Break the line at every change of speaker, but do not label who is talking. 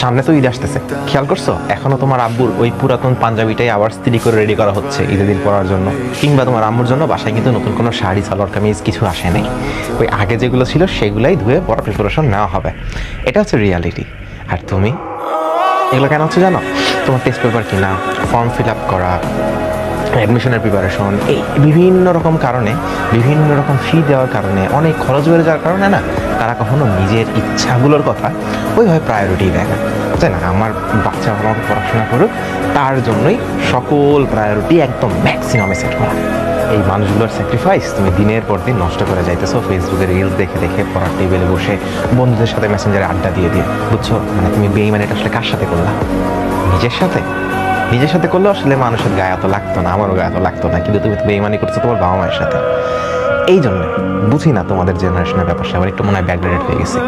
সামনে তো ঈদ আসতেছে, খেয়াল করছো এখনো তোমার আব্বুর ওই পুরাতন পাঞ্জাবিটাই আবার স্ত্রি করে রেডি করা হচ্ছে ঈদের দিন পরার জন্য। কিংবা তোমার আম্মুর জন্য বাসায় কিন্তু নতুন কোনো শাড়ি সালোয়ার কামিজ কিছু আসে নাই, ওই আগে যেগুলো ছিল সেগুলাই ধুয়ে পরা প্রিপারেশন নেওয়া হবে। এটা হচ্ছে রিয়ালিটি। আর তুমি এগুলো কেন হচ্ছে জানো? তোমার টেস্ট পেপার কিনা, ফর্ম ফিল আপ করা, অ্যাডমিশনের প্রিপারেশন, এই বিভিন্ন রকম কারণে, বিভিন্ন রকম ফি দেওয়ার কারণে, অনেক খরচ বেড়ে যাওয়ার কারণে না তারা কখনো নিজের ইচ্ছাগুলোর কথা ওইভাবে প্রায়োরিটি দেয় না। তাই না, আমার বাচ্চা ভালো মতো পড়াশোনা করুক, তার জন্যই সকল প্রায়োরিটি একদম ম্যাক্সিমামে সেট করা। এই মানুষগুলোর স্যাক্রিফাইস তুমি দিনের পর দিন নষ্ট করে যাইতেছো ফেসবুকে রিলস দেখে দেখে, পড়ার টেবিলে বসে বন্ধুদের সাথে মেসেঞ্জারে আড্ডা দিয়ে দিয়ে। বুঝছো, মানে তুমি বেইমানিটা আসলে কার সাথে করলা? নিজের সাথে। নিজের সাথে করলে আসলে মানুষের গায়ে এত লাগতো না, আমারও গায়ে এত লাগতো না, কিন্তু তুমি তো বেইমানি করছো তোমার বাবা মায়ের সাথে। এই জন্য বুঝি না তোমাদের জেনারেশনের ব্যাপার, সবার একটু মনে হয় ব্যাকগ্রাউন্ড হয়ে গেছে।